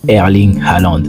Erling Haaland.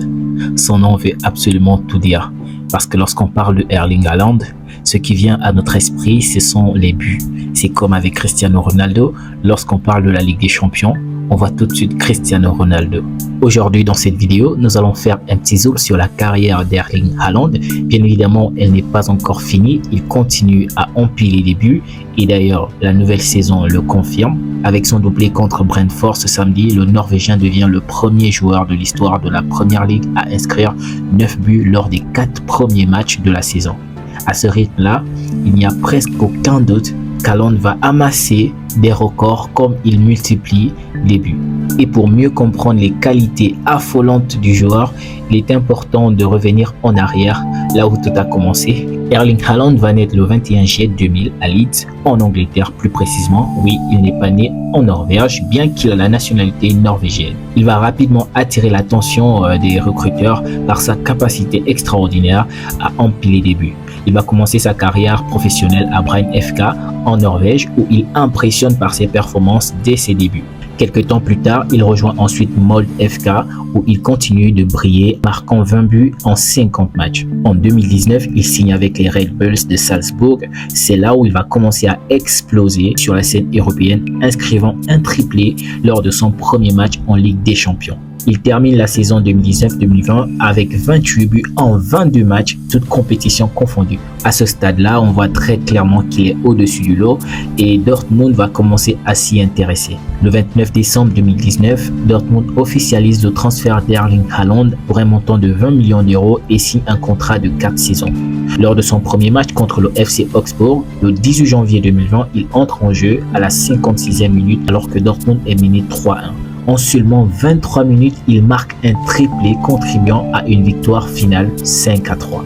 Son nom veut absolument tout dire. Parce que lorsqu'on parle de Erling Haaland, ce qui vient à notre esprit, ce sont les buts. C'est comme avec Cristiano Ronaldo, lorsqu'on parle de la Ligue des Champions, on voit tout de suite Cristiano Ronaldo. Aujourd'hui, dans cette vidéo, nous allons faire un petit zoom sur la carrière d'Erling Haaland. Bien évidemment, elle n'est pas encore finie. Il continue à empiler les buts. Et d'ailleurs, la nouvelle saison le confirme. Avec son doublé contre Brentford ce samedi, le Norvégien devient le premier joueur de l'histoire de la Première Ligue à inscrire 9 buts lors des 4 premiers matchs de la saison. À ce rythme-là, il n'y a presque aucun doute qu'Haaland va amasser des records comme il multiplie les buts. Et pour mieux comprendre les qualités affolantes du joueur, il est important de revenir en arrière, là où tout a commencé. Erling Haaland va naître le 21 juillet 2000 à Leeds, en Angleterre plus précisément. Oui, il n'est pas né en Norvège, bien qu'il ait la nationalité norvégienne. Il va rapidement attirer l'attention des recruteurs par sa capacité extraordinaire à empiler des buts. Il va commencer sa carrière professionnelle à Brann FK en Norvège, où il impressionne par ses performances dès ses débuts. Quelques temps plus tard, il rejoint ensuite Molde FK où il continue de briller, marquant 20 buts en 50 matchs. En 2019, il signe avec les Red Bulls de Salzbourg. C'est là où il va commencer à exploser sur la scène européenne, inscrivant un triplé lors de son premier match en Ligue des Champions. Il termine la saison 2019-2020 avec 28 buts en 22 matchs, toutes compétitions confondues. À ce stade-là, on voit très clairement qu'il est au-dessus du lot et Dortmund va commencer à s'y intéresser. Le 29 décembre 2019, Dortmund officialise le transfert d'Erling Haaland pour un montant de 20 millions d'euros et signe un contrat de 4 saisons. Lors de son premier match contre le FC Augsbourg, le 18 janvier 2020, il entre en jeu à la 56e minute alors que Dortmund est mené 3-1. En seulement 23 minutes, il marque un triplé contribuant à une victoire finale 5-3.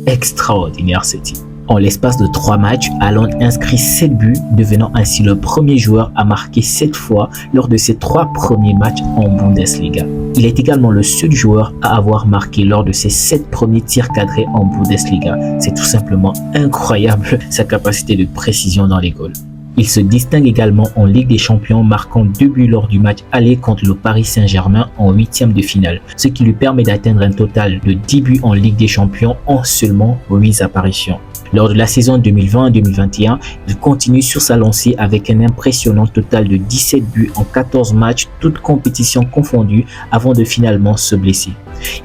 Extraordinaire ce type. En l'espace de 3 matchs, Haaland inscrit 7 buts, devenant ainsi le premier joueur à marquer 7 fois lors de ses 3 premiers matchs en Bundesliga. Il est également le seul joueur à avoir marqué lors de ses 7 premiers tirs cadrés en Bundesliga. C'est tout simplement incroyable sa capacité de précision dans les goals. Il se distingue également en Ligue des Champions, marquant 2 buts lors du match aller contre le Paris Saint-Germain en 8e de finale, ce qui lui permet d'atteindre un total de 10 buts en Ligue des Champions en seulement 8 apparitions. Lors de la saison 2020-2021, il continue sur sa lancée avec un impressionnant total de 17 buts en 14 matchs, toutes compétitions confondues, avant de finalement se blesser.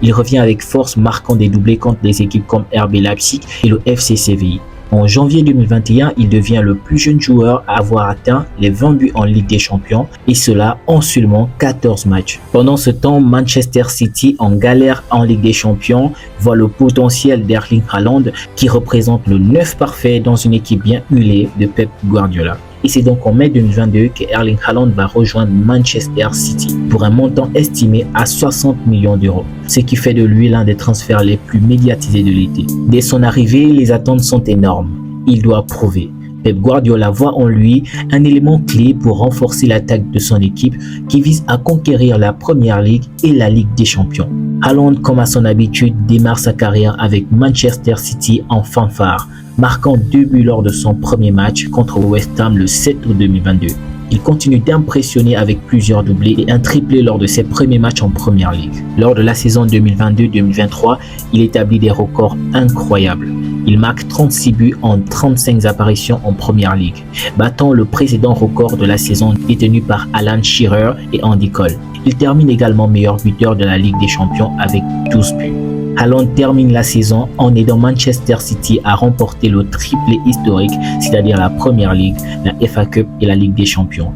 Il revient avec force, marquant des doublés contre des équipes comme RB Leipzig et le FC Séville. En janvier 2021, il devient le plus jeune joueur à avoir atteint les 20 buts en Ligue des Champions, et cela en seulement 14 matchs. Pendant ce temps, Manchester City, en galère en Ligue des Champions, voit le potentiel d'Erling Haaland qui représente le 9 parfait dans une équipe bien huilée de Pep Guardiola. Et c'est donc en mai 2022 que Erling Haaland va rejoindre Manchester City pour un montant estimé à 60 millions d'euros, ce qui fait de lui l'un des transferts les plus médiatisés de l'été. Dès son arrivée, les attentes sont énormes. Il doit prouver. Pep Guardiola voit en lui un élément clé pour renforcer l'attaque de son équipe qui vise à conquérir la Première Ligue et la Ligue des Champions. Haaland, comme à son habitude, démarre sa carrière avec Manchester City en fanfare, marquant 2 buts lors de son premier match contre West Ham le 7 août 2022. Il continue d'impressionner avec plusieurs doublés et un triplé lors de ses premiers matchs en Première Ligue. Lors de la saison 2022-2023, il établit des records incroyables. Il marque 36 buts en 35 apparitions en Première Ligue, battant le précédent record de la saison détenu par Alan Shearer et Andy Cole. Il termine également meilleur buteur de la Ligue des Champions avec 12 buts. Haaland termine la saison en aidant Manchester City à remporter le triplé historique, c'est-à-dire la Première Ligue, la FA Cup et la Ligue des Champions.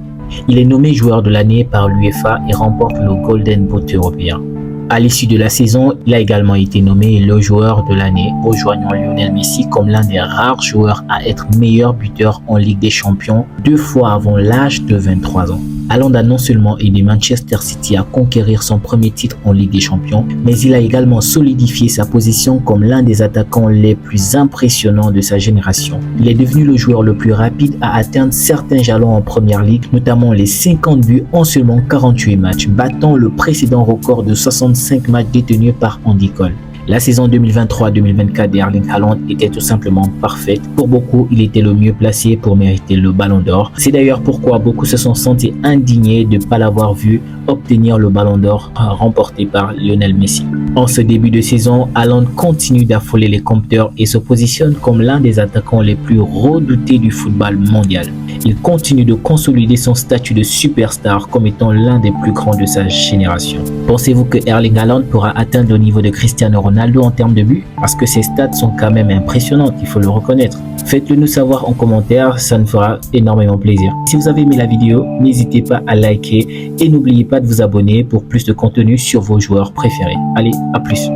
Il est nommé joueur de l'année par l'UEFA et remporte le Golden Boot européen. À l'issue de la saison, il a également été nommé le joueur de l'année, rejoignant Lionel Messi comme l'un des rares joueurs à être meilleur buteur en Ligue des Champions 2 fois avant l'âge de 23 ans. Haaland a non seulement aidé Manchester City à conquérir son premier titre en Ligue des Champions, mais il a également solidifié sa position comme l'un des attaquants les plus impressionnants de sa génération. Il est devenu le joueur le plus rapide à atteindre certains jalons en Première Ligue, notamment les 50 buts en seulement 48 matchs, battant le précédent record de 65 matchs détenu par Andy Cole. La saison 2023-2024 d'Erling Haaland était tout simplement parfaite. Pour beaucoup, il était le mieux placé pour mériter le Ballon d'Or. C'est d'ailleurs pourquoi beaucoup se sont sentis indignés de ne pas l'avoir vu obtenir le Ballon d'Or remporté par Lionel Messi. En ce début de saison, Haaland continue d'affoler les compteurs et se positionne comme l'un des attaquants les plus redoutés du football mondial. Il continue de consolider son statut de superstar comme étant l'un des plus grands de sa génération. Pensez-vous que Erling Haaland pourra atteindre le niveau de Cristiano Ronaldo en termes de buts? Parce que ses stats sont quand même impressionnantes, il faut le reconnaître. Faites-le nous savoir en commentaire, ça nous fera énormément plaisir. Si vous avez aimé la vidéo, n'hésitez pas à liker et n'oubliez pas de vous abonner pour plus de contenu sur vos joueurs préférés. Allez, à plus!